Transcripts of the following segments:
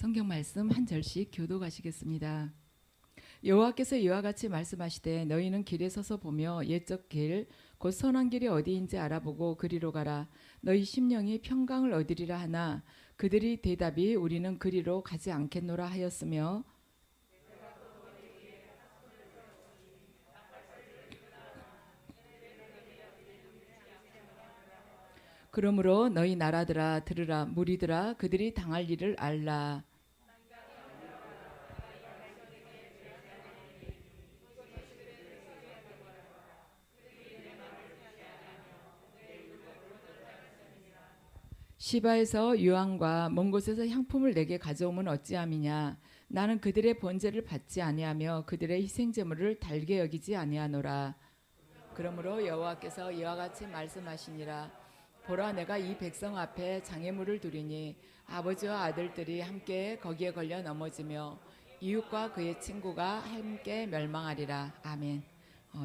성경 말씀 한 절씩 교독하시겠습니다. 여호와께서 이와 같이 말씀하시되 너희는 길에 서서 보며 옛적 길 곧 선한 길이 어디인지 알아보고 그리로 가라. 너희 심령이 평강을 얻으리라 하나 그들이 대답이 우리는 그리로 가지 않겠노라 하였으며 그러므로 너희 나라들아 들으라. 무리들아 그들이 당할 일을 알라. 시바에서 유황과 먼 곳에서 향품을 내게 가져오면 어찌함이냐. 나는 그들의 번제를 받지 아니하며 그들의 희생제물을 달게 여기지 아니하노라. 그러므로 여호와께서 이와 같이 말씀하시니라. 보라, 내가 이 백성 앞에 장애물을 두리니 아버지와 아들들이 함께 거기에 걸려 넘어지며 이웃과 그의 친구가 함께 멸망하리라. 아멘.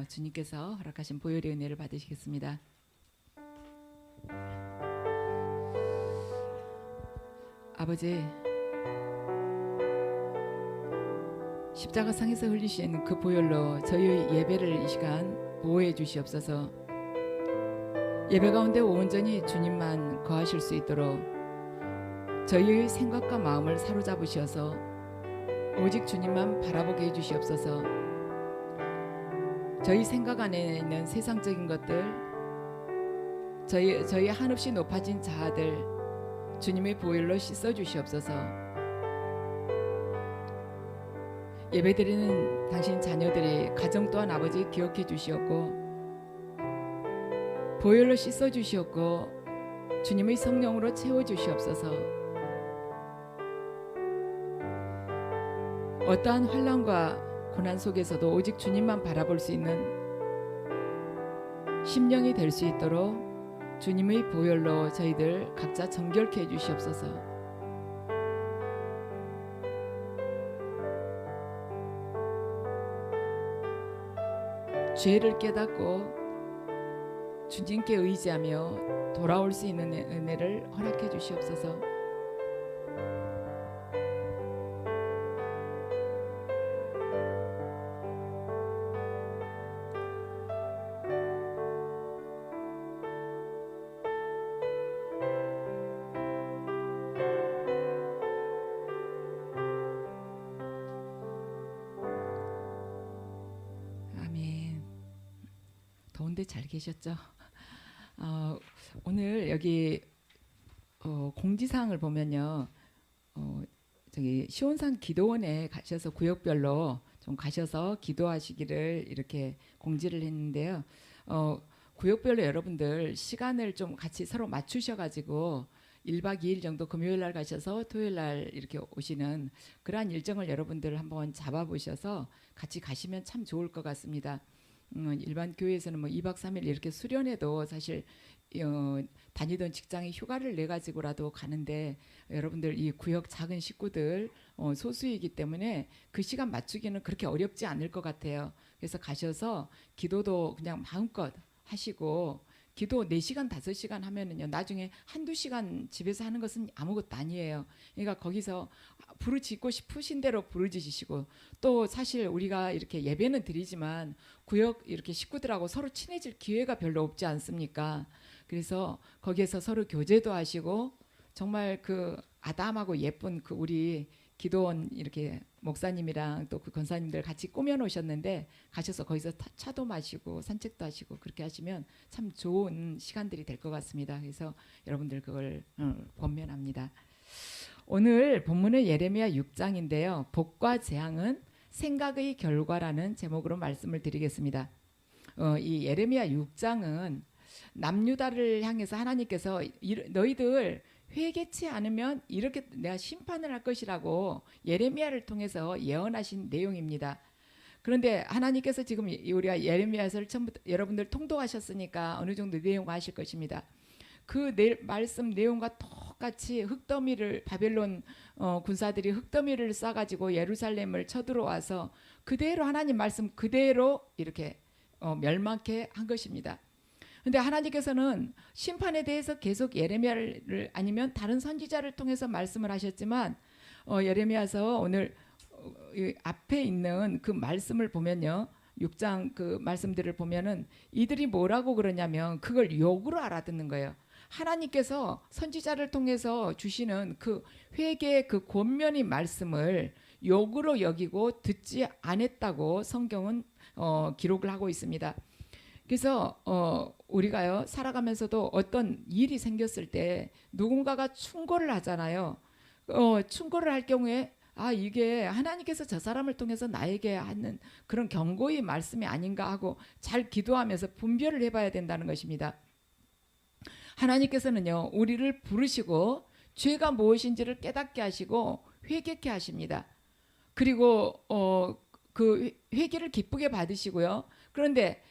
주님께서 허락하신 보혈의 은혜를 받으시겠습니다. 아버지, 십자가상에서 흘리신 그 보혈로 저희의 예배를 이 시간 보호해 주시옵소서. 예배 가운데 온전히 주님만 거하실 수 있도록 저희의 생각과 마음을 사로잡으셔서 오직 주님만 바라보게 해주시옵소서. 저희 생각 안에 있는 세상적인 것들, 저희 한없이 높아진 자아들 주님의 보혈로 씻어 주시옵소서. 예배드리는 당신 자녀들이 가정 또한 아버지 기억해 주시옵고 보혈로 씻어 주시옵고 주님의 성령으로 채워 주시옵소서. 어떠한 환난과 고난 속에서도 오직 주님만 바라볼 수 있는 심령이 될 수 있도록 주님의 보혈로 저희들 각자 정결케 해 주시옵소서. 죄를 깨닫고 주님께 의지하며 돌아올 수 있는 은혜를 허락해 주시옵소서. 아멘. 더운데 잘 계셨죠? 오늘 여기 공지사항을 보면요, 저기 시온산 기도원에 가셔서 구역별로 좀 가셔서 기도하시기를 이렇게 공지를 했는데요. 구역별로 여러분들 시간을 좀 같이 서로 맞추셔가지고 1박 2일 정도 금요일 날 가셔서 토요일 날 이렇게 오시는 그러한 일정을 여러분들 한번 잡아보셔서 같이 가시면 참 좋을 것 같습니다. 일반 교회에서는 뭐 2박 3일 이렇게 수련회도 사실 다니던 직장에 휴가를 내 가지고라도 가는데 여러분들 이 구역 작은 식구들 소수이기 때문에 그 시간 맞추기는 그렇게 어렵지 않을 것 같아요. 그래서 가셔서 기도도 그냥 마음껏 하시고 기도 4시간 5시간 하면은요 나중에 한두 시간 집에서 하는 것은 아무것도 아니에요. 그러니까 거기서 부르짖고 싶으신 대로 부르짖으시고 또 사실 우리가 이렇게 예배는 드리지만 구역 이렇게 식구들하고 서로 친해질 기회가 별로 없지 않습니까? 그래서 거기에서 서로 교제도 하시고 정말 그 아담하고 예쁜 그 우리 기도원 이렇게 목사님이랑 또 그 권사님들 같이 꾸며 놓으셨는데 가셔서 거기서 차도 마시고 산책도 하시고 그렇게 하시면 참 좋은 시간들이 될 것 같습니다. 그래서 여러분들 그걸 권면합니다. 오늘 본문은 예레미야 6장인데요. 복과 재앙은 생각의 결과라는 제목으로 말씀을 드리겠습니다. 이 예레미야 6장은 남유다를 향해서 하나님께서 너희들 회개치 않으면 이렇게 내가 심판을 할 것이라고 예레미야를 통해서 예언하신 내용입니다. 그런데 하나님께서 지금 우리가 예레미야서를 처음부터 여러분들 통독하셨으니까 어느 정도 내용 아실 것입니다. 그 말씀 내용과 똑같이 흙더미를 바벨론 군사들이 흙더미를 싸가지고 예루살렘을 쳐들어와서 그대로 하나님 말씀 그대로 이렇게 멸망케 한 것입니다. 근데 하나님께서는 심판에 대해서 계속 예레미야를 아니면 다른 선지자를 통해서 말씀을 하셨지만 예레미야서 오늘 이 앞에 있는 그 말씀을 보면요. 6장 그 말씀들을 보면은 이들이 뭐라고 그러냐면 그걸 욕으로 알아듣는 거예요. 하나님께서 선지자를 통해서 주시는 그 회개의 그 권면의 말씀을 욕으로 여기고 듣지 않았다고 성경은 기록을 하고 있습니다. 그래서 우리가요 살아가면서도 어떤 일이 생겼을 때 누군가가 충고를 하잖아요. 충고를 할 경우에 이게 하나님께서 저 사람을 통해서 나에게 하는 그런 경고의 말씀이 아닌가 하고 잘 기도하면서 분별을 해봐야 된다는 것입니다. 하나님께서는요 우리를 부르시고 죄가 무엇인지를 깨닫게 하시고 회개케 하십니다. 그리고 그 회개를 기쁘게 받으시고요. 그런데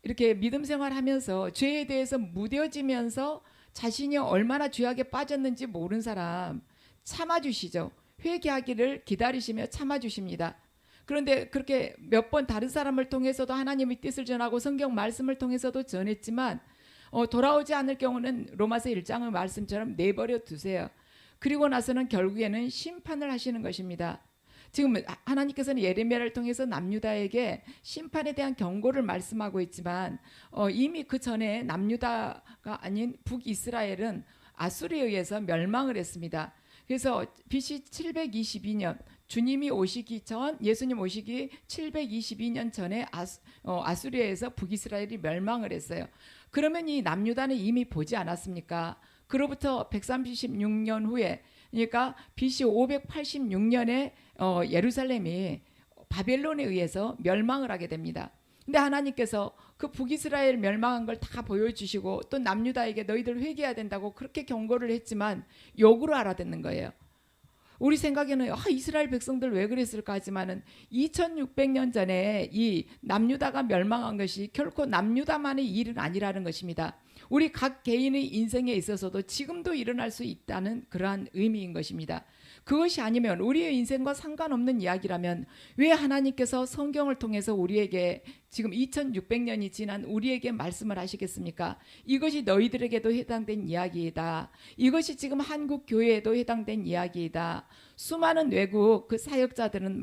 이렇게 믿음 생활하면서 죄에 대해서 무뎌지면서 자신이 얼마나 죄악에 빠졌는지 모르는 사람 참아주시죠. 회개하기를 기다리시며 참아주십니다. 그런데 그렇게 몇 번 다른 사람을 통해서도 하나님의 뜻을 전하고 성경 말씀을 통해서도 전했지만 돌아오지 않을 경우는 로마서 1장의 말씀처럼 내버려 두세요. 그리고 나서는 결국에는 심판을 하시는 것입니다. 지금 하나님께서는 예레미야를 통해서 남유다에게 심판에 대한 경고를 말씀하고 있지만 이미 그 전에 남유다가 아닌 북이스라엘은 아수르에 의해서 멸망을 했습니다. 그래서 BC 722년 주님이 오시기 전 예수님 오시기 722년 전에 아수르에서 북이스라엘이 멸망을 했어요. 그러면 이 남유다는 이미 보지 않았습니까? 그로부터 136년 후에 그러니까 BC 586년에 예루살렘이 바벨론에 의해서 멸망을 하게 됩니다. 근데 하나님께서 그 북이스라엘 멸망한 걸 다 보여주시고 또 남유다에게 너희들 회개해야 된다고 그렇게 경고를 했지만 욕으로 알아듣는 거예요. 우리 생각에는 이스라엘 백성들 왜 그랬을까 하지만은 2600년 전에 이 남유다가 멸망한 것이 결코 남유다만의 일은 아니라는 것입니다. 우리 각 개인의 인생에 있어서도 지금도 일어날 수 있다는 그러한 의미인 것입니다. 그것이 아니면 우리의 인생과 상관없는 이야기라면 왜 하나님께서 성경을 통해서 우리에게 지금 2600년이 지난 우리에게 말씀을 하시겠습니까? 이것이 너희들에게도 해당된 이야기이다. 이것이 지금 한국 교회에도 해당된 이야기이다. 수많은 외국 그 사역자들은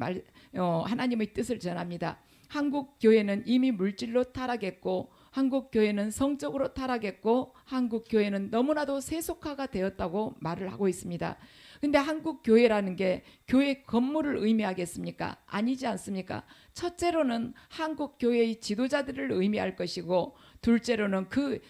하나님의 뜻을 전합니다. 한국 교회는 이미 물질로 타락했고 한국 교회는 성적으로 타락했고 한국 교회는 너무나도 세속화가 되었다고 말을 하고 있습니다. 근데 한국 교회라는 게 교회 건물을 의미하겠습니까? 아니지 않습니까? 첫째로는 한국 교회의 지도자들을 의미할 것이고 둘째로는 그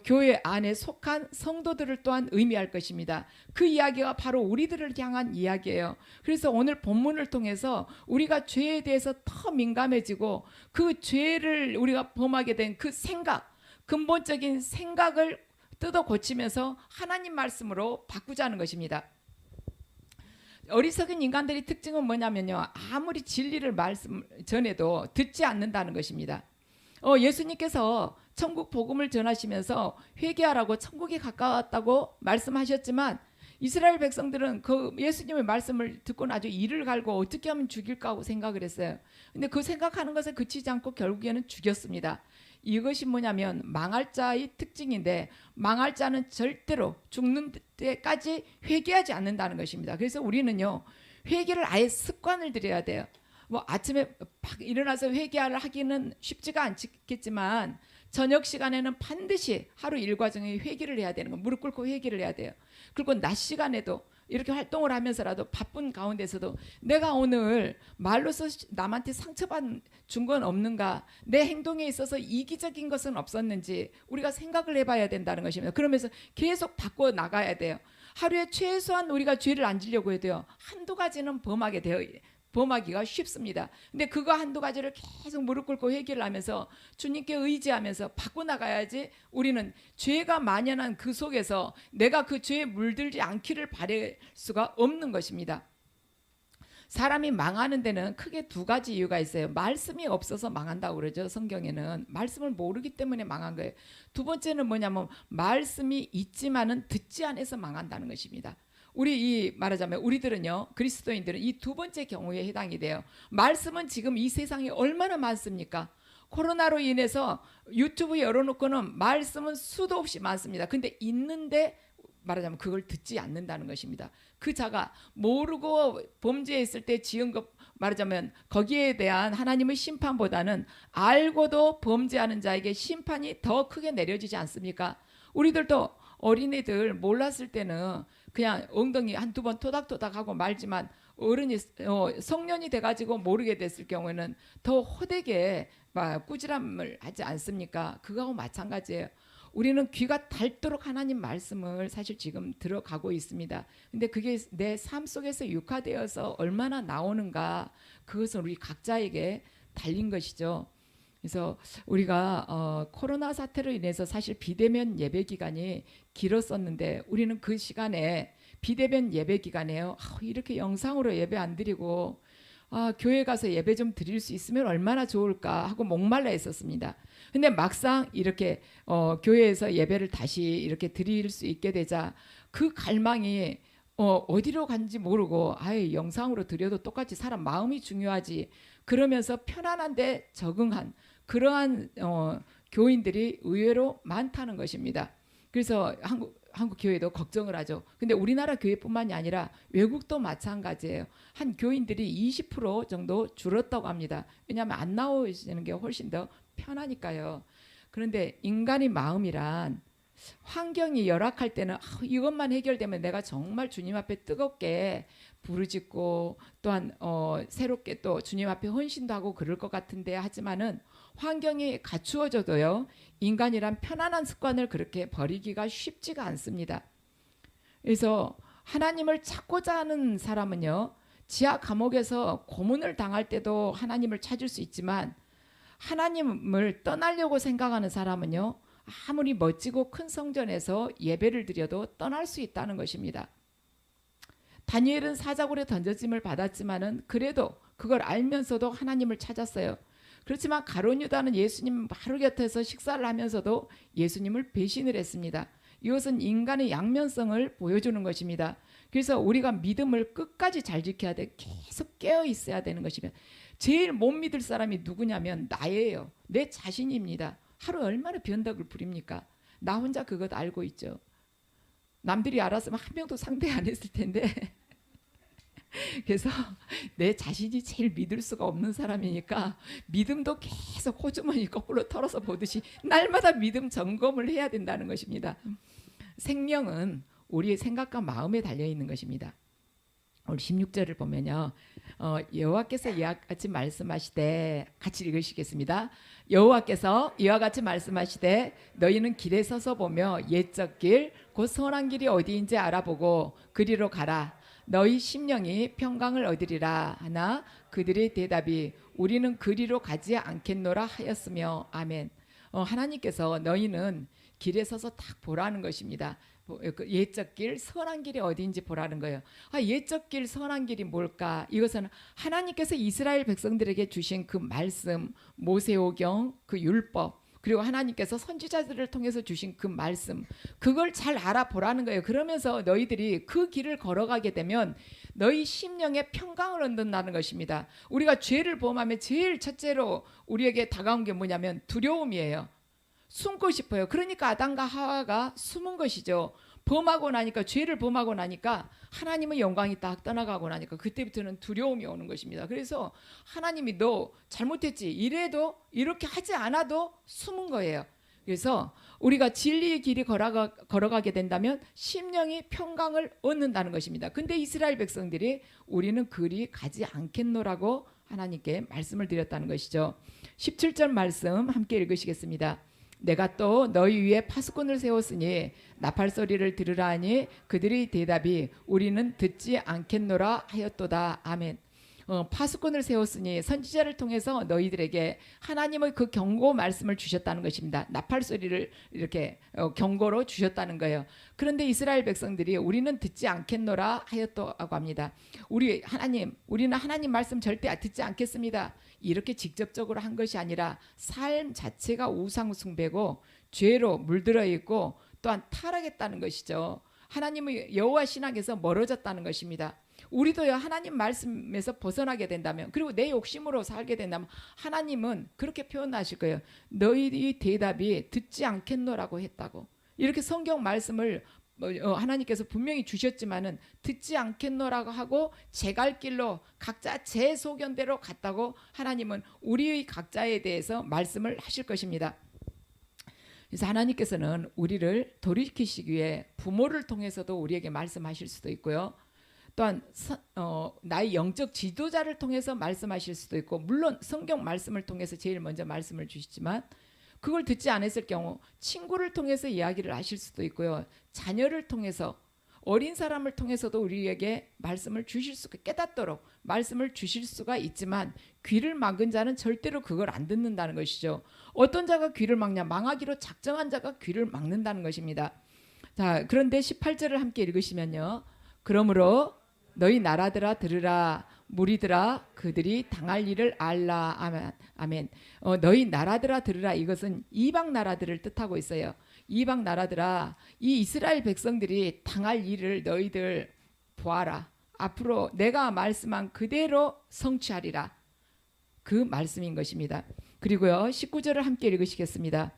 교회 안에 속한 성도들을 또한 의미할 것입니다. 그 이야기가 바로 우리들을 향한 이야기예요. 그래서 오늘 본문을 통해서 우리가 죄에 대해서 더 민감해지고 그 죄를 우리가 범하게 된 그 생각, 근본적인 생각을 뜯어 고치면서 하나님 말씀으로 바꾸자는 것입니다. 어리석은 인간들의 특징은 뭐냐면요, 아무리 진리를 말씀 전해도 듣지 않는다는 것입니다. 예수님께서 천국 복음을 전하시면서 회개하라고 천국이 가까웠다고 말씀하셨지만 이스라엘 백성들은 그 예수님의 말씀을 듣고 아주 이를 갈고 어떻게 하면 죽일까 하고 생각을 했어요. 근데 그 생각하는 것에 그치지 않고 결국에는 죽였습니다. 이것이 뭐냐면 망할 자의 특징인데 망할 자는 절대로 죽는 때까지 회개하지 않는다는 것입니다. 그래서 우리는요 회개를 아예 습관을 들여야 돼요. 뭐 아침에 팍 일어나서 회개를 하기는 쉽지가 않겠지만 저녁 시간에는 반드시 하루 일과정에 회개를 해야 되는 거, 무릎 꿇고 회개를 해야 돼요. 그리고 낮 시간에도 이렇게 활동을 하면서라도 바쁜 가운데서도 내가 오늘 말로서 남한테 상처준 건 없는가, 내 행동에 있어서 이기적인 것은 없었는지 우리가 생각을 해봐야 된다는 것입니다. 그러면서 계속 바꿔 나가야 돼요. 하루에 최소한 우리가 죄를 안 지려고 해도 돼요. 한두 가지는 범하기가 쉽습니다. 근데 그거 한두 가지를 계속 무릎 꿇고 회개를 하면서 주님께 의지하면서 바꿔나가야지 우리는 죄가 만연한 그 속에서 내가 그 죄에 물들지 않기를 바랄 수가 없는 것입니다. 사람이 망하는 데는 크게 두 가지 이유가 있어요. 말씀이 없어서 망한다고 그러죠. 성경에는 말씀을 모르기 때문에 망한 거예요. 두 번째는 뭐냐면 말씀이 있지만은 듣지 않아서 망한다는 것입니다. 말하자면 우리들은요, 그리스도인들은 이 두 번째 경우에 해당이 돼요. 말씀은 지금 이 세상에 얼마나 많습니까? 코로나로 인해서 유튜브 열어놓고는 말씀은 수도 없이 많습니다. 근데 있는데 말하자면 그걸 듣지 않는다는 것입니다. 그 자가 모르고 범죄했을 때 지은 것, 말하자면 거기에 대한 하나님의 심판보다는 알고도 범죄하는 자에게 심판이 더 크게 내려지지 않습니까? 우리들도 어린애들 몰랐을 때는 그냥 엉덩이 한두 번 토닥토닥하고 말지만 어른이 성년이 돼가지고 모르게 됐을 경우에는 더 호되게 꾸지람을 하지 않습니까? 그거하고 마찬가지예요. 우리는 귀가 닳도록 하나님 말씀을 사실 지금 들어가고 있습니다. 근데 그게 내 삶 속에서 육화되어서 얼마나 나오는가, 그것은 우리 각자에게 달린 것이죠. 그래서 우리가 코로나 사태로 인해서 사실 비대면 예배 기간이 길었었는데 우리는 그 시간에 비대면 예배 기간에요. 이렇게 영상으로 예배 안 드리고 교회 가서 예배 좀 드릴 수 있으면 얼마나 좋을까 하고 목말라 했었습니다. 근데 막상 이렇게 교회에서 예배를 다시 이렇게 드릴 수 있게 되자 그 갈망이 어디로 간지 모르고 영상으로 드려도 똑같이 사람 마음이 중요하지, 그러면서 편안한데 적응한 그러한 교인들이 의외로 많다는 것입니다. 그래서 한국 교회도 걱정을 하죠. 근데 우리나라 교회뿐만이 아니라 외국도 마찬가지예요. 한 교인들이 20% 정도 줄었다고 합니다. 왜냐하면 안 나오시는 게 훨씬 더 편하니까요. 그런데 인간의 마음이란 환경이 열악할 때는 이것만 해결되면 내가 정말 주님 앞에 뜨겁게 부르짖고 또한 새롭게 또 주님 앞에 헌신도 하고 그럴 것 같은데, 하지만은 환경이 갖추어져도요 인간이란 편안한 습관을 그렇게 버리기가 쉽지가 않습니다. 그래서 하나님을 찾고자 하는 사람은요 지하 감옥에서 고문을 당할 때도 하나님을 찾을 수 있지만, 하나님을 떠나려고 생각하는 사람은요 아무리 멋지고 큰 성전에서 예배를 드려도 떠날 수 있다는 것입니다. 다니엘은 사자굴에 던져짐을 받았지만은 그래도 그걸 알면서도 하나님을 찾았어요. 그렇지만 가룟 유다는 예수님 바로 곁에서 식사를 하면서도 예수님을 배신을 했습니다. 이것은 인간의 양면성을 보여주는 것입니다. 그래서 우리가 믿음을 끝까지 잘 지켜야 돼. 계속 깨어 있어야 되는 것입니다. 제일 못 믿을 사람이 누구냐면 나예요. 내 자신입니다. 하루 얼마나 변덕을 부립니까? 나 혼자 그것 알고 있죠. 남들이 알았으면 한 명도 상대 안 했을 텐데 그래서 내 자신이 제일 믿을 수가 없는 사람이니까 믿음도 계속 호주머니 거꾸로 털어서 보듯이 날마다 믿음 점검을 해야 된다는 것입니다. 생명은 우리의 생각과 마음에 달려있는 것입니다. 우리 16절을 보면요, 여호와께서 이와 같이 말씀하시되, 같이 읽으시겠습니다. 여호와께서 이와 같이 말씀하시되 너희는 길에 서서 보며 옛적 길 곧 선한 길이 어디인지 알아보고 그리로 가라. 너희 심령이 평강을 얻으리라 하나 그들의 대답이 우리는 그리로 가지 않겠노라 하였으며. 아멘. 하나님께서 너희는 길에 서서 딱 보라는 것입니다. 옛적 길, 선한 길이 어디인지 보라는 거예요. 옛적 길, 선한 길이 뭘까? 이것은 하나님께서 이스라엘 백성들에게 주신 그 말씀, 모세오경, 그 율법, 그리고 하나님께서 선지자들을 통해서 주신 그 말씀, 그걸 잘 알아보라는 거예요. 그러면서 너희들이 그 길을 걸어가게 되면 너희 심령에 평강을 얻는다는 것입니다. 우리가 죄를 범하면 제일 첫째로 우리에게 다가온 게 뭐냐면 두려움이에요. 숨고 싶어요. 그러니까 아담과 하와가 숨은 것이죠. 범하고 나니까, 죄를 범하고 나니까 하나님의 영광이 딱 떠나가고 나니까 그때부터는 두려움이 오는 것입니다. 그래서 하나님이 너 잘못했지, 이래도 이렇게 하지 않아도 숨은 거예요. 그래서 우리가 진리의 길이 걸어가게 된다면 심령이 평강을 얻는다는 것입니다. 근데 이스라엘 백성들이 우리는 그리 가지 않겠노라고 하나님께 말씀을 드렸다는 것이죠. 17절 말씀 함께 읽으시겠습니다. 내가 또 너희 위에 파수꾼을 세웠으니 나팔 소리를 들으라 하니 그들의 대답이 우리는 듣지 않겠노라 하였도다. 아멘. 파수꾼을 세웠으니 선지자를 통해서 너희들에게 하나님의 그 경고 말씀을 주셨다는 것입니다. 나팔 소리를 이렇게 경고로 주셨다는 거예요. 그런데 이스라엘 백성들이 우리는 듣지 않겠노라 하였다고 합니다. 우리는 하나님 말씀 절대 듣지 않겠습니다. 이렇게 직접적으로 한 것이 아니라 삶 자체가 우상 숭배고 죄로 물들어 있고 또한 타락했다는 것이죠. 하나님의 여호와 신앙에서 멀어졌다는 것입니다. 우리도요, 하나님 말씀에서 벗어나게 된다면, 그리고 내 욕심으로 살게 된다면 하나님은 그렇게 표현하실 거예요. 너희의 대답이 듣지 않겠노라고 했다고. 이렇게 성경 말씀을 하나님께서 분명히 주셨지만은 듣지 않겠노라고 하고 제 갈 길로 각자 제 소견대로 갔다고 하나님은 우리의 각자에 대해서 말씀을 하실 것입니다. 그래서 하나님께서는 우리를 돌이키시기 위해 부모를 통해서도 우리에게 말씀하실 수도 있고요. 또한 나의 영적 지도자를 통해서 말씀하실 수도 있고, 물론 성경 말씀을 통해서 제일 먼저 말씀을 주시지만 그걸 듣지 않았을 경우 친구를 통해서 이야기를 하실 수도 있고요. 자녀를 통해서, 어린 사람을 통해서도 우리에게 말씀을 주실 수가, 깨닫도록 말씀을 주실 수가 있지만 귀를 막은 자는 절대로 그걸 안 듣는다는 것이죠. 어떤 자가 귀를 막냐? 망하기로 작정한 자가 귀를 막는다는 것입니다. 자, 그런데 18절을 함께 읽으시면요. 그러므로 너희 나라들아 들으라, 무리들아 그들이 당할 일을 알라. 아멘. 너희 나라들아 들으라, 이것은 이방 나라들을 뜻하고 있어요. 이방 나라들아, 이 이스라엘 백성들이 당할 일을 너희들 보아라. 앞으로 내가 말씀한 그대로 성취하리라. 그 말씀인 것입니다. 그리고요 19절을 함께 읽으시겠습니다.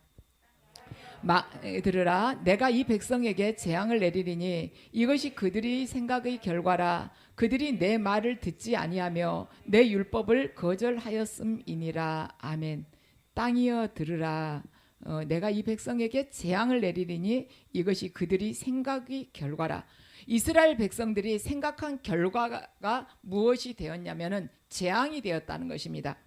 들으라, 내가 이 백성에게 재앙을 내리리니 이것이 그들이 생각의 결과라. 그들이 내 말을 듣지 아니하며 내 율법을 거절하였음이니라. 아멘. 땅이여 들으라, 내가 이 백성에게 재앙을 내리리니 이것이 그들이 생각의 결과라. 이스라엘 백성들이 생각한 결과가 무엇이 되었냐면은 재앙이 되었다는 것입니다.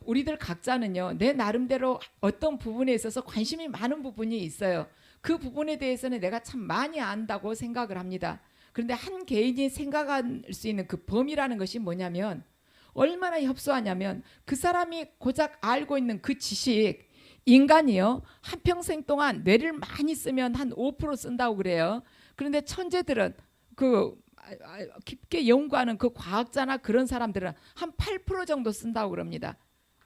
우리들 각자는요, 내 나름대로 어떤 부분에 있어서 관심이 많은 부분이 있어요. 그 부분에 대해서는 내가 참 많이 안다고 생각을 합니다. 그런데 한 개인이 생각할 수 있는 그 범위라는 것이 뭐냐면, 얼마나 협소하냐면 그 사람이 고작 알고 있는 그 지식, 인간이요 한평생 동안 뇌를 많이 쓰면 한 5% 쓴다고 그래요. 그런데 천재들은 깊게 연구하는 그 과학자나 그런 사람들은 한 8% 정도 쓴다고 그럽니다.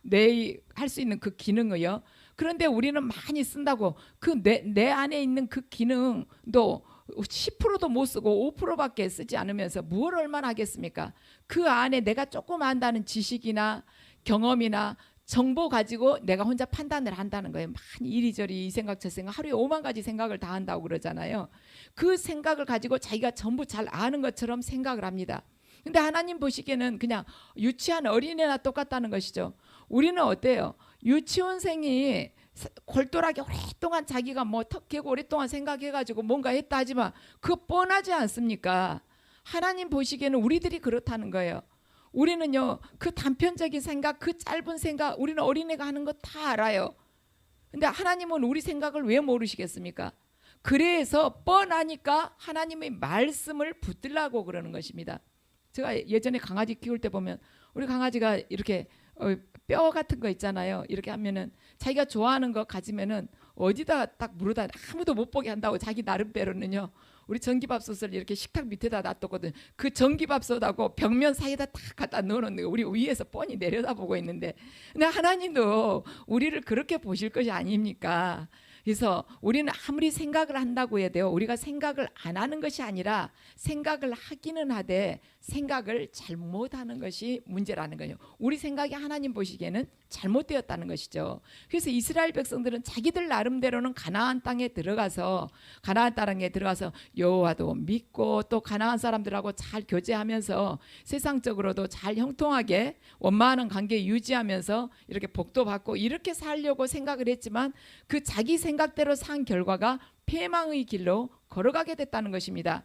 뇌 할 수 있는 그 기능을요. 그런데 우리는 많이 쓴다고, 그 뇌 안에 있는 그 기능도 10%도 못 쓰고 5%밖에 쓰지 않으면서 무엇을 얼마나 하겠습니까? 그 안에 내가 조금 안다는 지식이나 경험이나 정보 가지고 내가 혼자 판단을 한다는 거예요. 많이 이리저리 이 생각 저 생각, 하루에 5만 가지 생각을 다 한다고 그러잖아요. 그 생각을 가지고 자기가 전부 잘 아는 것처럼 생각을 합니다. 근데 하나님 보시기에는 그냥 유치한 어린애나 똑같다는 것이죠. 우리는 어때요? 유치원생이 골똘하게 오랫동안 자기가 뭐 턱 개고 오랫동안 생각해가지고 뭔가 했다 하지만 그거 뻔하지 않습니까? 하나님 보시기에는 우리들이 그렇다는 거예요. 우리는요 그 단편적인 생각, 그 짧은 생각, 우리는 어린애가 하는 거 다 알아요. 근데 하나님은 우리 생각을 왜 모르시겠습니까? 그래서 뻔하니까 하나님의 말씀을 붙들라고 그러는 것입니다. 제가 예전에 강아지 키울 때 보면 우리 강아지가 이렇게 뼈 같은 거 있잖아요. 이렇게 하면은 자기가 좋아하는 거 가지면은 어디다 딱 물어다, 아무도 못 보게 한다고 자기 나름대로는요. 우리 전기밥솥을 이렇게 식탁 밑에다 놔뒀거든. 그 전기밥솥하고 벽면 사이에다 딱 갖다 넣어놓는 거 우리 위에서 뻔히 내려다보고 있는데, 근데 하나님도 우리를 그렇게 보실 것이 아닙니까? 그래서 우리는 아무리 생각을 한다고 해야 돼요. 우리가 생각을 안 하는 것이 아니라 생각을 하기는 하되 생각을 잘못하는 것이 문제라는 거예요. 우리 생각이 하나님 보시기에는 잘못되었다는 것이죠. 그래서 이스라엘 백성들은 자기들 나름대로는 가나안 땅에 들어가서 여호와도 믿고 또 가나안 사람들하고 잘 교제하면서 세상적으로도 잘 형통하게 원만한 관계 유지하면서 이렇게 복도 받고 이렇게 살려고 생각을 했지만 그 자기 생각대로 산 결과가 패망의 길로 걸어가게 됐다는 것입니다.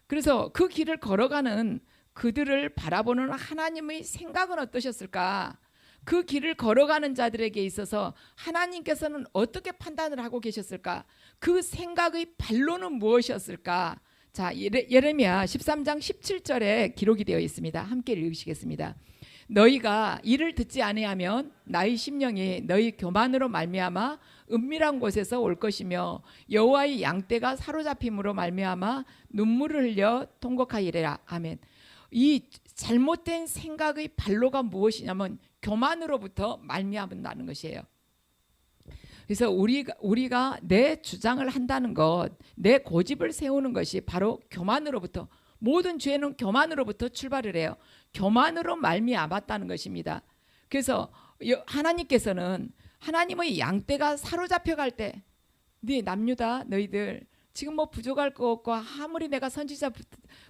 그래서 그 길을 걸어가는 그들을 바라보는 하나님의 생각은 어떠셨을까? 그 길을 걸어가는 자들에게 있어서 하나님께서는 어떻게 판단을 하고 계셨을까? 그 생각의 반론은 무엇이었을까? 자, 예레미야 13장 17절에 기록이 되어 있습니다. 함께 읽으시겠습니다. 너희가 이를 듣지 아니하면 나의 심령이 너희 교만으로 말미암아 은밀한 곳에서 올 것이며 여호와의 양떼가 사로잡힘으로 말미암아 눈물을 흘려 통곡하리라. 아멘. 이 잘못된 생각의 반로가 무엇이냐면 교만으로부터 말미암는다는 것이에요. 그래서 우리가 내 주장을 한다는 것, 내 고집을 세우는 것이 바로 교만으로부터, 모든 죄는 교만으로부터 출발을 해요. 교만으로 말미암았다는 것입니다. 그래서 하나님께서는 하나님의 양떼가 사로잡혀 갈 때 네 남유다 너희들 지금 뭐 부족할 거 없고 아무리 내가 선지자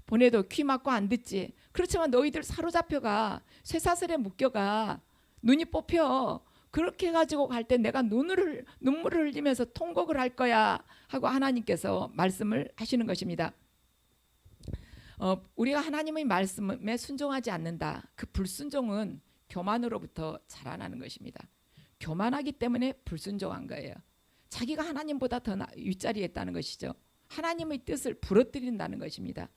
보내도 귀 막고 안 듣지. 그렇지만 너희들 사로잡혀가 쇠사슬에 묶여가 눈이 뽑혀. 그렇게 가지고 갈 때 내가 눈물을 흘리면서 통곡을 할 거야 하고 하나님께서 말씀을 하시는 것입니다. 우리가 하나님의 말씀에 순종하지 않는다. 그 불순종은 교만으로부터 자라나는 것입니다. 교만하기 때문에 불순종한 거예요. 자기가 하나님보다 더 윗자리에 있다는 것이죠. 하나님의 뜻을 부러뜨린다는 것입니다.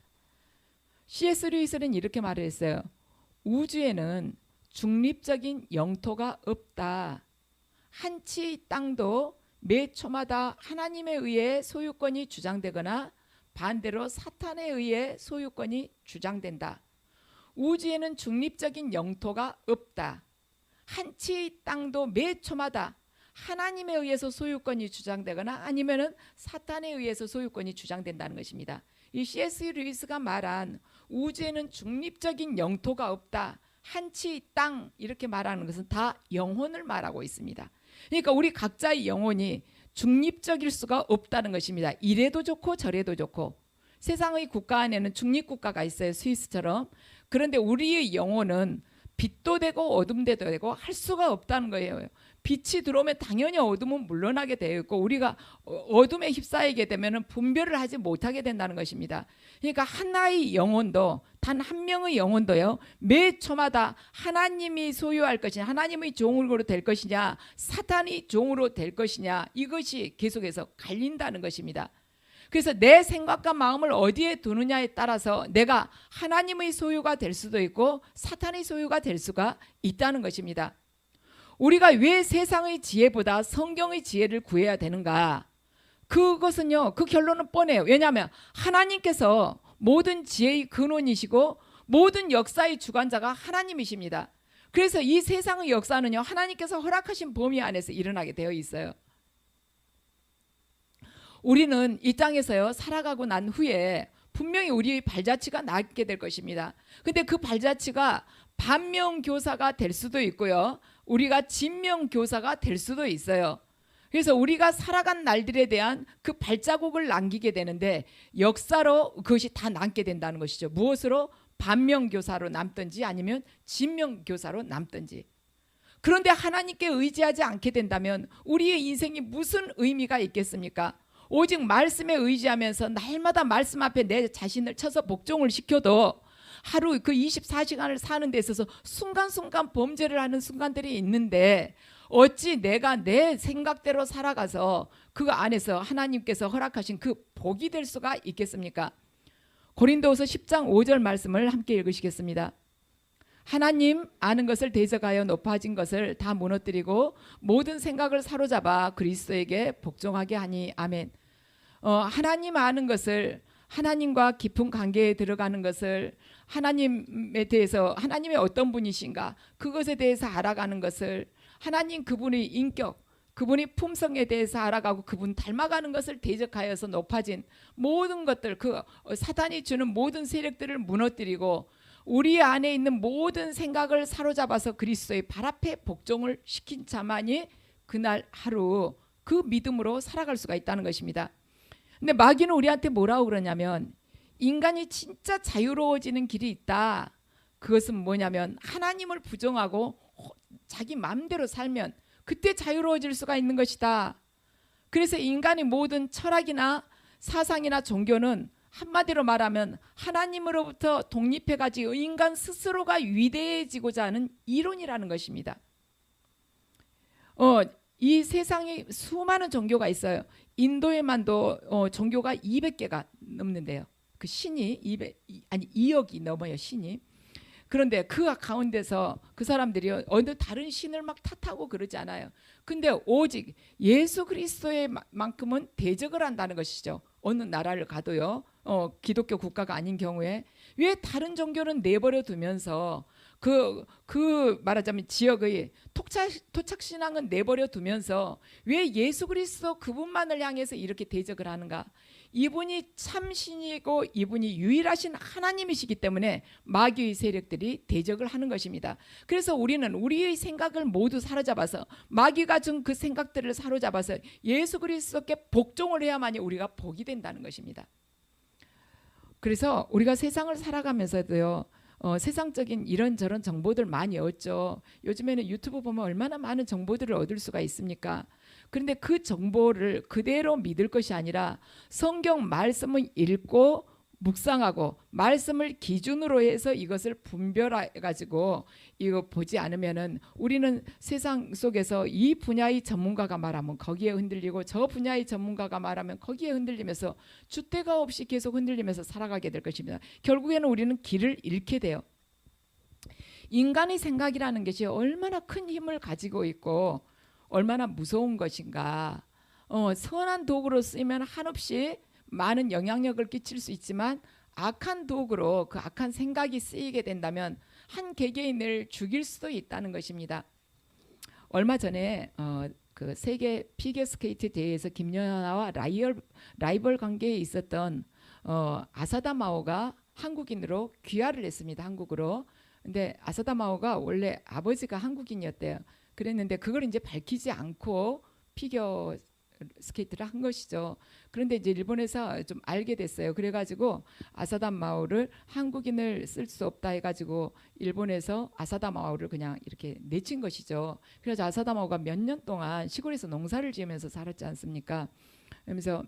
C.S. 루이스는 이렇게 말을 했어요. 우주에는 중립적인 영토가 없다. 한치 땅도 매 초마다 하나님에 의해 소유권이 주장되거나 반대로 사탄에 의해 소유권이 주장된다. 우주에는 중립적인 영토가 없다. 한치 땅도 매 초마다 하나님에 의해서 소유권이 주장되거나 아니면은 사탄에 의해서 소유권이 주장된다는 것입니다. 이 C.S. 루이스가 말한 우주에는 중립적인 영토가 없다. 한치 땅 이렇게 말하는 것은 다 영혼을 말하고 있습니다. 그러니까 우리 각자의 영혼이 중립적일 수가 없다는 것입니다. 이래도 좋고 저래도 좋고. 세상의 국가 안에는 중립국가가 있어요. 스위스처럼. 그런데 우리의 영혼은 빛도 되고 어둠도 되고 할 수가 없다는 거예요. 빛이 들어오면 당연히 어둠은 물러나게 되어 있고 우리가 어둠에 휩싸이게 되면 분별을 하지 못하게 된다는 것입니다. 그러니까 하나의 영혼도 단 한 명의 영혼도요. 매 초마다 하나님이 소유할 것이냐 하나님의 종으로 될 것이냐 사탄의 종으로 될 것이냐 이것이 계속해서 갈린다는 것입니다. 그래서 내 생각과 마음을 어디에 두느냐에 따라서 내가 하나님의 소유가 될 수도 있고 사탄의 소유가 될 수가 있다는 것입니다. 우리가 왜 세상의 지혜보다 성경의 지혜를 구해야 되는가? 그것은요, 그 결론은 뻔해요. 왜냐하면 하나님께서 모든 지혜의 근원이시고 모든 역사의 주관자가 하나님이십니다. 그래서 이 세상의 역사는요, 하나님께서 허락하신 범위 안에서 일어나게 되어 있어요. 우리는 이 땅에서요 살아가고 난 후에 분명히 우리의 발자취가 남게 될 것입니다. 근데 그 발자취가 반면교사가 될 수도 있고요. 우리가 진면교사가 될 수도 있어요. 그래서 우리가 살아간 날들에 대한 그 발자국을 남기게 되는데 역사로 그것이 다 남게 된다는 것이죠. 무엇으로? 반면교사로 남든지 아니면 진면교사로 남든지. 그런데 하나님께 의지하지 않게 된다면 우리의 인생이 무슨 의미가 있겠습니까? 오직 말씀에 의지하면서 날마다 말씀 앞에 내 자신을 쳐서 복종을 시켜도 하루 그 24시간을 사는 데 있어서 순간순간 범죄를 하는 순간들이 있는데 어찌 내가 내 생각대로 살아가서 그 안에서 하나님께서 허락하신 그 복이 될 수가 있겠습니까? 고린도후서 10장 5절 말씀을 함께 읽으시겠습니다. 하나님 아는 것을 대적하여 높아진 것을 다 무너뜨리고 모든 생각을 사로잡아 그리스도에게 복종하게 하니 아멘. 하나님 아는 것을 하나님과 깊은 관계에 들어가는 것을 하나님에 대해서 하나님의 어떤 분이신가 그것에 대해서 알아가는 것을 하나님 그분의 인격 그분의 품성에 대해서 알아가고 그분 닮아가는 것을 대적하여서 높아진 모든 것들 그 사탄이 주는 모든 세력들을 무너뜨리고 우리 안에 있는 모든 생각을 사로잡아서 그리스도의 발 앞에 복종을 시킨 자만이 그날 하루 그 믿음으로 살아갈 수가 있다는 것입니다. 근데 마귀는 우리한테 뭐라고 그러냐면 인간이 진짜 자유로워지는 길이 있다. 그것은 뭐냐면 하나님을 부정하고 자기 마음대로 살면 그때 자유로워질 수가 있는 것이다. 그래서 인간의 모든 철학이나 사상이나 종교는 한마디로 말하면 하나님으로부터 독립해가지고 인간 스스로가 위대해지고자 하는 이론이라는 것입니다. 이 세상에 수많은 종교가 있어요. 인도에만도 종교가 200개가 넘는데요. 그 신이 2억이 넘어요. 신이. 그런데 그 가운데서 그 사람들이 어느 다른 신을 막 탓하고 그러지 않아요. 근데 오직 예수 그리스도의 만큼은 대적을 한다는 것이죠. 어느 나라를 가도요. 기독교 국가가 아닌 경우에 왜 다른 종교는 내버려 두면서 그 말하자면 지역의 토착신앙은 내버려 두면서 왜 예수 그리스도 그분만을 향해서 이렇게 대적을 하는가? 이분이 참신이고 이분이 유일하신 하나님이시기 때문에 마귀의 세력들이 대적을 하는 것입니다. 그래서 우리는 우리의 생각을 모두 사로잡아서 마귀가 준 그 생각들을 사로잡아서 예수 그리스도께 복종을 해야만이 우리가 복이 된다는 것입니다. 그래서 우리가 세상을 살아가면서도요, 세상적인 이런저런 정보들 많이 얻죠. 요즘에는 유튜브 보면 얼마나 많은 정보들을 얻을 수가 있습니까? 그런데 그 정보를 그대로 믿을 것이 아니라 성경 말씀을 읽고 묵상하고 말씀을 기준으로 해서 이것을 분별해 가지고 이거 보지 않으면은 우리는 세상 속에서 이 분야의 전문가가 말하면 거기에 흔들리고 저 분야의 전문가가 말하면 거기에 흔들리면서 줏대가 없이 계속 흔들리면서 살아가게 될 것입니다. 결국에는 우리는 길을 잃게 돼요. 인간의 생각이라는 것이 얼마나 큰 힘을 가지고 있고 얼마나 무서운 것인가. 선한 도구로 쓰이면 한없이 많은 영향력을 끼칠 수 있지만 악한 도구로 그 악한 생각이 쓰이게 된다면 한 개개인을 죽일 수도 있다는 것입니다. 얼마 전에 그 세계 피겨스케이트 대회에서 김연아와 라이벌 관계에 있었던 아사다 마오가 한국인으로 귀화를 했습니다. 한국으로. 근데 아사다 마오가 원래 아버지가 한국인이었대요. 그랬는데 그걸 이제 밝히지 않고 피겨 스케이트를 한 것이죠. 그런데 이제 일본에서 좀 알게 됐어요. 그래가지고 아사다 마오를 한국인을 쓸 수 없다 해가지고 일본에서 아사다 마오를 그냥 이렇게 내친 것이죠. 그래서 아사다 마오가 몇 년 동안 시골에서 농사를 지으면서 살았지 않습니까? 그러면서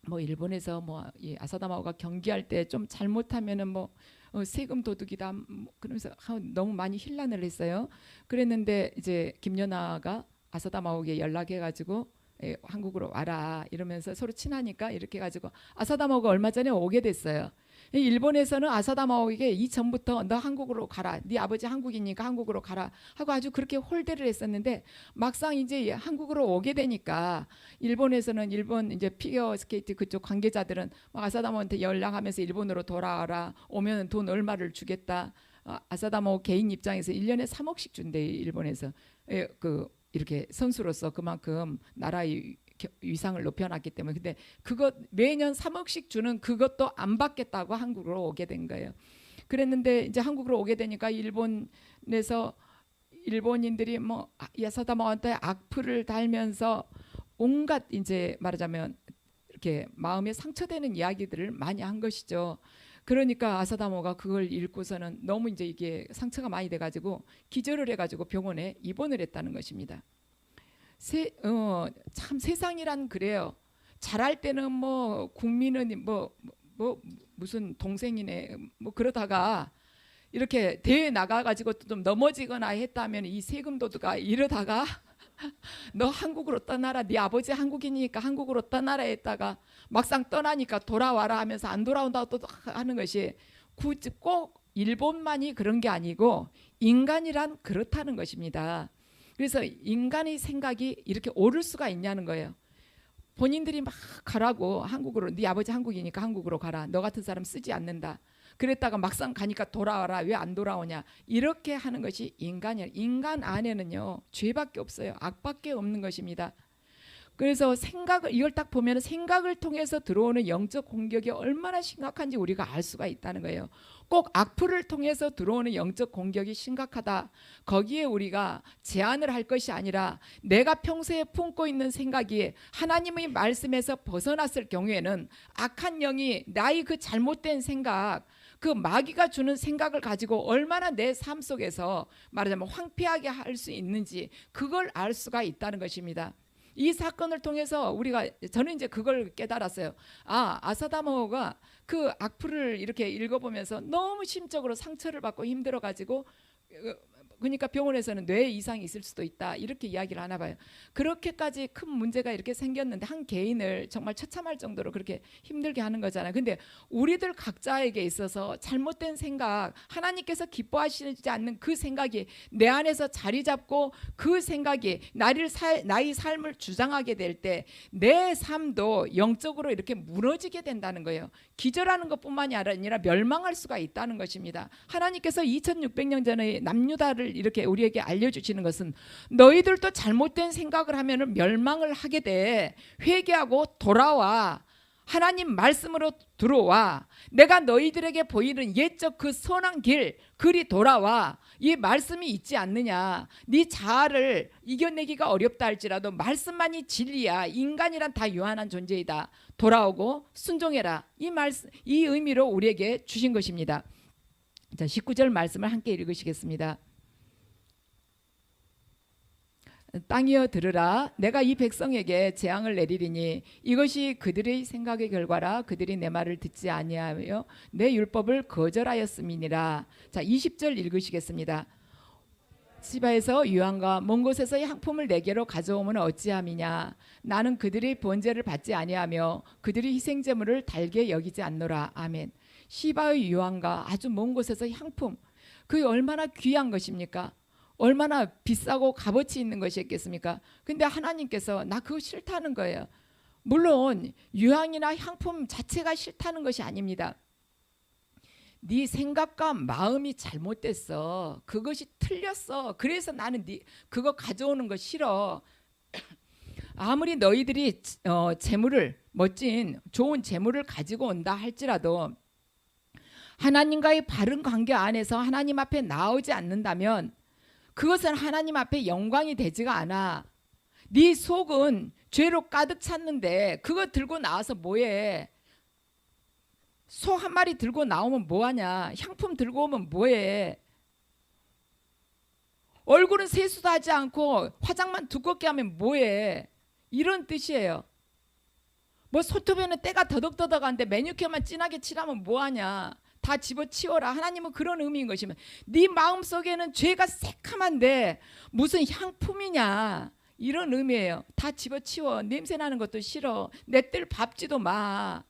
뭐 일본에서 뭐 이 아사다 마오가 경기할 때 좀 잘못하면은 뭐 세금 도둑이다 그러면서 너무 많이 혼란을 했어요. 그랬는데 이제 김연아가 아사다 마오에게 연락해가지고 한국으로 와라 이러면서 서로 친하니까 이렇게 가지고 아사다 마오가 얼마 전에 오게 됐어요. 일본에서는 아사다 마오에게 이전부터 너 한국으로 가라, 네 아버지 한국이니까 한국으로 가라 하고 아주 그렇게 홀대를 했었는데 막상 이제 한국으로 오게 되니까 일본에서는 일본 이제 피겨 스케이트 그쪽 관계자들은 아사다 마오한테 연락하면서 일본으로 돌아와라, 오면 돈 얼마를 주겠다. 아사다 마오 개인 입장에서 1년에 3억씩 준대. 일본에서 이렇게 선수로서 그만큼 나라의 위상을 높여놨기 때문에. 근데 그것 매년 3억씩 주는 그것도 안 받겠다고 한국으로 오게 된 거예요. 그랬는데 이제 한국으로 오게 되니까 일본에서 일본인들이 뭐 아사다 마오한테 악플을 달면서 온갖 이제 말하자면 이렇게 마음에 상처되는 이야기들을 많이 한 것이죠. 그러니까 아사다 마오가 그걸 읽고서는 너무 이제 이게 상처가 많이 돼가지고 기절을 해가지고 병원에 입원을 했다는 것입니다. 참 세상이란 그래요. 잘할 때는 뭐 국민은 뭐 무슨 동생이네 뭐 그러다가 이렇게 대회 나가가지고 좀 넘어지거나 했다면 이 세금 도둑아 이러다가 너 한국으로 떠나라, 네 아버지 한국인이니까 한국으로 떠나라 했다가 막상 떠나니까 돌아와라 하면서 안 돌아온다고 또 하는 것이 굳이 꼭 일본만이 그런 게 아니고 인간이란 그렇다는 것입니다. 그래서 인간의 생각이 이렇게 오를 수가 있냐는 거예요. 본인들이 막 가라고 한국으로, 네 아버지 한국이니까 한국으로 가라, 너 같은 사람 쓰지 않는다 그랬다가 막상 가니까 돌아와라, 왜 안 돌아오냐 이렇게 하는 것이 인간이야. 인간 안에는요 죄밖에 없어요. 악밖에 없는 것입니다. 그래서 생각을 이걸 딱 보면 생각을 통해서 들어오는 영적 공격이 얼마나 심각한지 우리가 알 수가 있다는 거예요. 꼭 악플을 통해서 들어오는 영적 공격이 심각하다. 거기에 우리가 제한을 할 것이 아니라 내가 평소에 품고 있는 생각이 하나님의 말씀에서 벗어났을 경우에는 악한 영이 나의 그 잘못된 생각, 그 마귀가 주는 생각을 가지고 얼마나 내 삶 속에서 말하자면 황폐하게 할 수 있는지 그걸 알 수가 있다는 것입니다. 이 사건을 통해서 저는 이제 그걸 깨달았어요. 아사다 마오가 그 악플을 이렇게 읽어보면서 너무 심적으로 상처를 받고 힘들어가지고 그러니까 병원에서는 뇌 이상이 있을 수도 있다 이렇게 이야기를 하나 봐요. 그렇게까지 큰 문제가 이렇게 생겼는데 한 개인을 정말 처참할 정도로 그렇게 힘들게 하는 거잖아요. 근데 우리들 각자에게 있어서 잘못된 생각, 하나님께서 기뻐하시지 않는 그 생각이 내 안에서 자리 잡고 그 생각이 나의 삶을 주장하게 될 때 내 삶도 영적으로 이렇게 무너지게 된다는 거예요. 기절하는 것뿐만이 아니라 멸망할 수가 있다는 것입니다. 하나님께서 2600년 전에 남유다를 이렇게 우리에게 알려주시는 것은 너희들도 잘못된 생각을 하면 멸망을 하게 돼. 회개하고 돌아와. 하나님 말씀으로 들어와. 내가 너희들에게 보이는 옛적 그 선한 길 그리 돌아와. 이 말씀이 있지 않느냐. 네 자아를 이겨내기가 어렵다 할지라도 말씀만이 진리야. 인간이란 다 유한한 존재이다. 돌아오고 순종해라. 이 말씀, 이 의미로 우리에게 주신 것입니다. 자, 19절 말씀을 함께 읽으시겠습니다. 땅이여 들으라. 내가 이 백성에게 재앙을 내리리니 이것이 그들의 생각의 결과라. 그들이 내 말을 듣지 아니하며 내 율법을 거절하였음이니라. 자, 20절 읽으시겠습니다. 시바에서 유황과 먼 곳에서 향품을 내게로 가져오면 어찌함이냐. 나는 그들의 번제를 받지 아니하며 그들의 희생제물을 달게 여기지 않노라. 아멘. 시바의 유황과 아주 먼 곳에서 향품, 그게 얼마나 귀한 것입니까? 얼마나 비싸고 값어치 있는 것이었겠습니까? 근데 하나님께서 나 그거 싫다는 거예요. 물론 유황이나 향품 자체가 싫다는 것이 아닙니다. 네 생각과 마음이 잘못됐어. 그것이 틀렸어. 그래서 나는 그거 가져오는 거 싫어. 아무리 너희들이 재물을, 멋진 좋은 재물을 가지고 온다 할지라도 하나님과의 바른 관계 안에서 하나님 앞에 나오지 않는다면 그것은 하나님 앞에 영광이 되지가 않아. 네 속은 죄로 가득 찼는데 그거 들고 나와서 뭐해? 소 한 마리 들고 나오면 뭐하냐? 향품 들고 오면 뭐해? 얼굴은 세수도 하지 않고 화장만 두껍게 하면 뭐해? 이런 뜻이에요. 뭐 손톱에는 때가 더덕더덕한데 매니큐어만 진하게 칠하면 뭐하냐? 다 집어치워라. 하나님은 그런 의미인 것이면 네 마음속에는 죄가 새카만데 무슨 향품이냐, 이런 의미예요. 다 집어치워. 냄새나는 것도 싫어. 내 뜰 밟지도 마.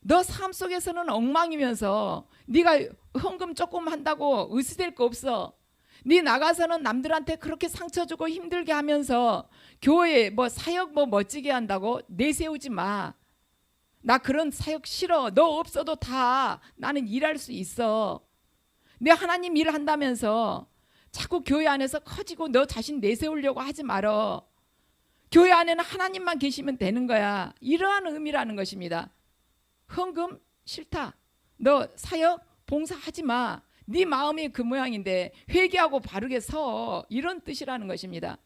너 삶 속에서는 엉망이면서 네가 헌금 조금 한다고 의지될 거 없어. 네 나가서는 남들한테 그렇게 상처 주고 힘들게 하면서 교회 뭐 사역 뭐 멋지게 한다고 내세우지 마. 나 그런 사역 싫어. 너 없어도 다 나는 일할 수 있어. 내 하나님 일 한다면서 자꾸 교회 안에서 커지고 너 자신 내세우려고 하지 말어. 교회 안에는 하나님만 계시면 되는 거야. 이러한 의미라는 것입니다. 헌금 싫다. 너 사역 봉사하지 마. 네 마음이 그 모양인데 회개하고 바르게 서. 이런 뜻이라는 것입니다.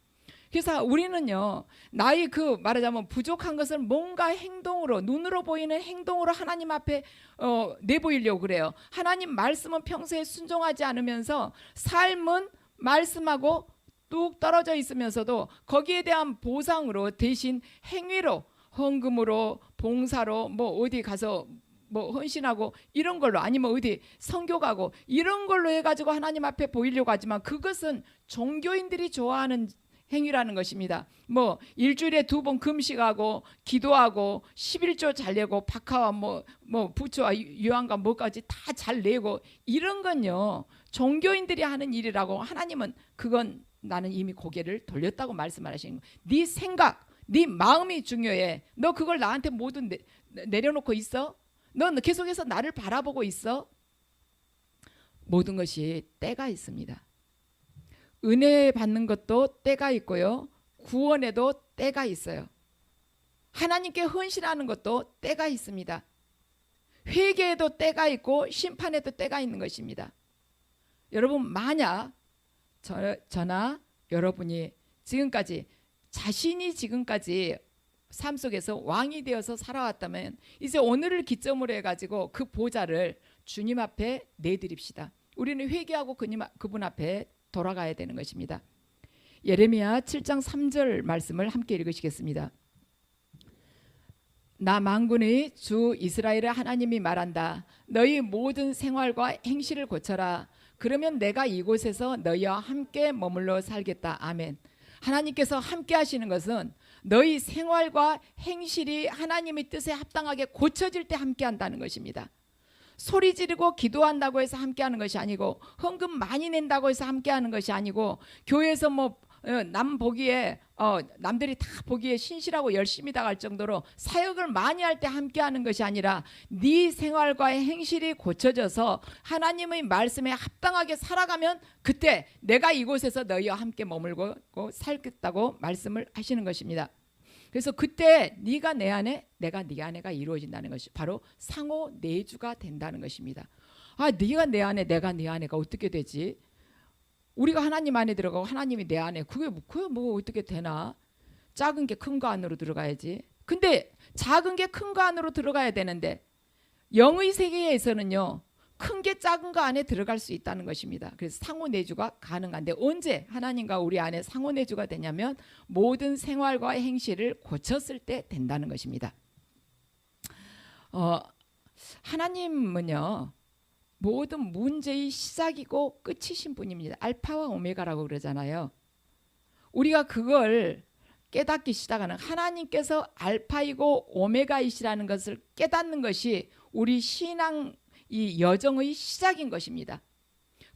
그래서 우리는요, 나의 그 말하자면 부족한 것을 뭔가 행동으로, 눈으로 보이는 행동으로 하나님 앞에 내보이려고 그래요. 하나님 말씀은 평소에 순종하지 않으면서 삶은 말씀하고 뚝 떨어져 있으면서도 거기에 대한 보상으로 대신 행위로, 헌금으로, 봉사로, 뭐 어디 가서 뭐 헌신하고 이런 걸로, 아니면 어디 선교 가고 이런 걸로 해가지고 하나님 앞에 보이려고 하지만 그것은 종교인들이 좋아하는 행위라는 것입니다. 뭐 일주일에 2번 금식하고 기도하고 11조 잘 내고 박하와 뭐 부처와 유황과 뭐까지 다 잘 내고 이런 건요 종교인들이 하는 일이라고. 하나님은 그건 나는 이미 고개를 돌렸다고 말씀하시는 거예요. 네 생각, 네 마음이 중요해. 너 그걸 나한테 모두 내려놓고 있어? 너 계속해서 나를 바라보고 있어? 모든 것이 때가 있습니다. 은혜 받는 것도 때가 있고요. 구원에도 때가 있어요. 하나님께 헌신하는 것도 때가 있습니다. 회개에도 때가 있고 심판에도 때가 있는 것입니다. 여러분, 만약 저나 여러분이 지금까지 자신이 지금까지 삶 속에서 왕이 되어서 살아왔다면 이제 오늘을 기점으로 해가지고 그 보좌를 주님 앞에 내드립시다. 우리는 회개하고 그분 앞에 돌아가야 되는 것입니다. 예레미야 7장 3절 말씀을 함께 읽으시겠습니다. 나 만군의 주 이스라엘의 하나님이 말한다. 너희 모든 생활과 행실을 고쳐라. 그러면 내가 이곳에서 너희와 함께 머물러 살겠다. 아멘. 하나님께서 함께 하시는 것은 너희 생활과 행실이 하나님의 뜻에 합당하게 고쳐질 때 함께 한다는 것입니다. 소리 지르고 기도한다고 해서 함께하는 것이 아니고, 헌금 많이 낸다고 해서 함께하는 것이 아니고, 교회에서 뭐 남 보기에 남들이 다 보기에 신실하고 열심히 다갈 정도로 사역을 많이 할 때 함께하는 것이 아니라 네 생활과의 행실이 고쳐져서 하나님의 말씀에 합당하게 살아가면 그때 내가 이곳에서 너희와 함께 머물고 살겠다고 말씀을 하시는 것입니다. 그래서 그때 네가 내 안에 내가 네 안에가 이루어진다는 것이 바로 상호 내주가 된다는 것입니다. 아, 네가 내 안에 내가 네 안에가 어떻게 되지? 우리가 하나님 안에 들어가고 하나님이 내 안에 그게 뭐 어떻게 되나? 작은 게 큰 거 안으로 들어가야지. 근데 작은 게 큰 거 안으로 들어가야 되는데 영의 세계에서는요, 큰 게 작은 거 안에 들어갈 수 있다는 것입니다. 그래서 상호내주가 가능한데 언제 하나님과 우리 안에 상호내주가 되냐면 모든 생활과 행실을 고쳤을 때 된다는 것입니다. 하나님은요, 모든 문제의 시작이고 끝이신 분입니다. 알파와 오메가라고 그러잖아요. 우리가 그걸 깨닫기 시작하는, 하나님께서 알파이고 오메가이시라는 것을 깨닫는 것이 우리 신앙 이 여정의 시작인 것입니다.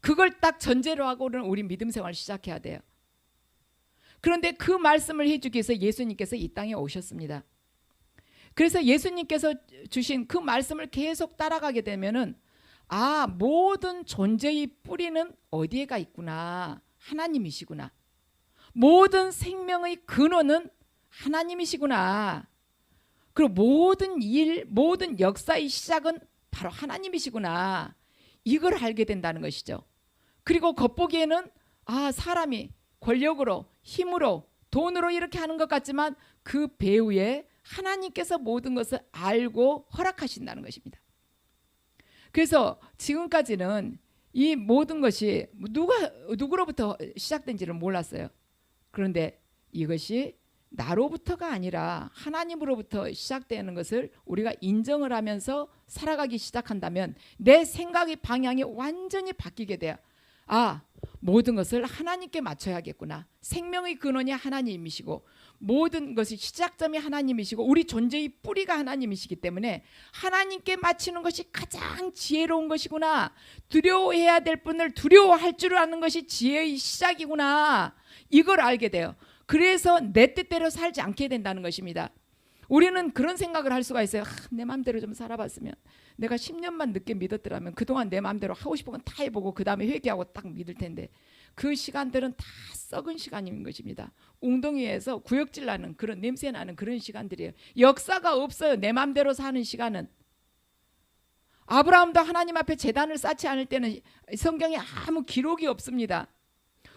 그걸 딱 전제로 하고는 우리 믿음 생활을 시작해야 돼요. 그런데 그 말씀을 해주기 위해서 예수님께서 이 땅에 오셨습니다. 그래서 예수님께서 주신 그 말씀을 계속 따라가게 되면은 아, 모든 존재의 뿌리는 어디에가 있구나. 하나님이시구나. 모든 생명의 근원은 하나님이시구나. 그리고 모든 일, 모든 역사의 시작은 바로 하나님이시구나. 이걸 알게 된다는 것이죠. 그리고 겉보기에는 아, 사람이 권력으로, 힘으로, 돈으로 이렇게 하는 것 같지만 그 배후에 하나님께서 모든 것을 알고 허락하신다는 것입니다. 그래서 지금까지는 이 모든 것이 누구로부터 시작된지를 몰랐어요. 그런데 이것이 나로부터가 아니라 하나님으로부터 시작되는 것을 우리가 인정을 하면서 살아가기 시작한다면 내 생각의 방향이 완전히 바뀌게 돼요. 아, 모든 것을 하나님께 맞춰야겠구나. 생명의 근원이 하나님이시고 모든 것의 시작점이 하나님이시고 우리 존재의 뿌리가 하나님이시기 때문에 하나님께 맞추는 것이 가장 지혜로운 것이구나. 두려워해야 될 분을 두려워할 줄 아는 것이 지혜의 시작이구나. 이걸 알게 돼요. 그래서 내 뜻대로 살지 않게 된다는 것입니다. 우리는 그런 생각을 할 수가 있어요. 내 마음대로 좀 살아봤으면, 내가 10년만 늦게 믿었더라면 그동안 내 마음대로 하고 싶은 건 다 해보고 그 다음에 회개하고 딱 믿을 텐데 그 시간들은 다 썩은 시간인 것입니다. 웅덩이에서 구역질 나는 그런 냄새 나는 그런 시간들이에요. 역사가 없어요. 내 마음대로 사는 시간은. 아브라함도 하나님 앞에 제단을 쌓지 않을 때는 성경에 아무 기록이 없습니다.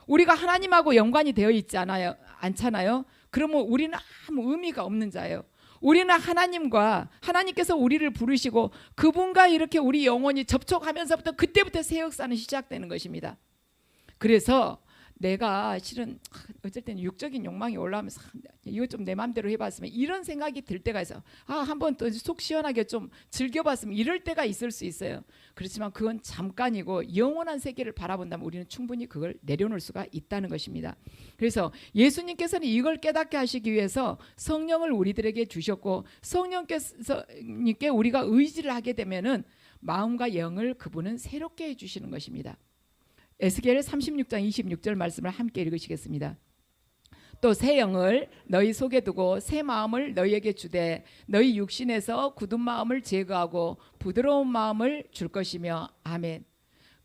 우리가 하나님하고 연관이 되어 있지 않잖아요. 그러면 우리는 아무 의미가 없는 자예요. 우리는 하나님과 하나님께서 우리를 부르시고 그분과 이렇게 우리 영혼이 접촉하면서부터 그때부터 새 역사는 시작되는 것입니다. 그래서 내가 실은 어쩔 때는 육적인 욕망이 올라오면서 이거 좀 내 마음대로 해봤으면 이런 생각이 들 때가 있어요. 한번 또 속 시원하게 좀 즐겨봤으면 이럴 때가 있을 수 있어요. 그렇지만 그건 잠깐이고 영원한 세계를 바라본다면 우리는 충분히 그걸 내려놓을 수가 있다는 것입니다. 그래서 예수님께서는 이걸 깨닫게 하시기 위해서 성령을 우리들에게 주셨고 성령께 우리가 의지를 하게 되면은 마음과 영을 그분은 새롭게 해주시는 것입니다. 에스겔 36장 26절 말씀을 함께 읽으시겠습니다. 또 새 영을 너희 속에 두고 새 마음을 너희에게 주되 너희 육신에서 굳은 마음을 제거하고 부드러운 마음을 줄 것이며 아멘.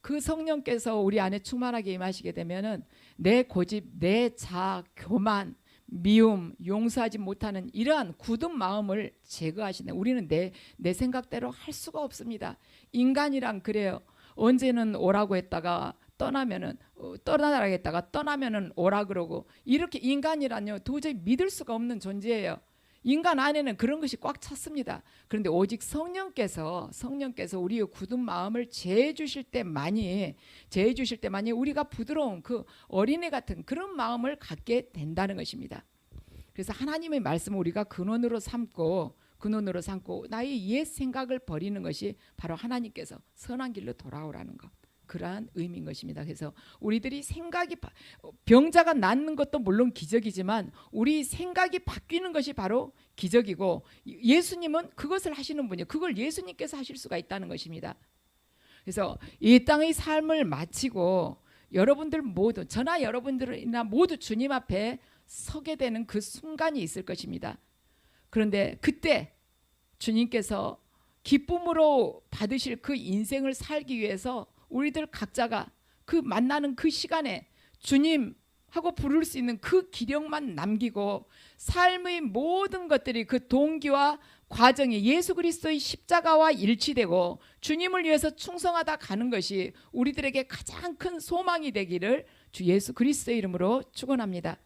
그 성령께서 우리 안에 충만하게 임하시게 되면은 내 고집, 내 자아, 교만, 미움, 용서하지 못하는 이러한 굳은 마음을 제거하시네. 우리는 내 생각대로 할 수가 없습니다. 인간이란 그래요. 언제는 오라고 했다가 떠나면은 떠나라겠다가 떠나면은 오라 그러고 이렇게 인간이란요 도저히 믿을 수가 없는 존재예요. 인간 안에는 그런 것이 꽉 찼습니다. 그런데 오직 성령께서 우리의 굳은 마음을 제해 주실 때만이 우리가 부드러운 그 어린애 같은 그런 마음을 갖게 된다는 것입니다. 그래서 하나님의 말씀을 우리가 근원으로 삼고 나의 옛 생각을 버리는 것이 바로 하나님께서 선한 길로 돌아오라는 것. 그러한 의미인 것입니다. 그래서 우리들이 생각이 병자가 낫는 것도 물론 기적이지만 우리 생각이 바뀌는 것이 바로 기적이고 예수님은 그것을 하시는 분이에요. 그걸 예수님께서 하실 수가 있다는 것입니다. 그래서 이 땅의 삶을 마치고 여러분들 모두 저나 여러분들이나 모두 주님 앞에 서게 되는 그 순간이 있을 것입니다. 그런데 그때 주님께서 기쁨으로 받으실 그 인생을 살기 위해서 우리들 각자가 그 만나는 그 시간에 주님 하고 부를 수 있는 그 기력만 남기고 삶의 모든 것들이 그 동기와 과정이 예수 그리스도의 십자가와 일치되고 주님을 위해서 충성하다 가는 것이 우리들에게 가장 큰 소망이 되기를 주 예수 그리스도의 이름으로 축원합니다.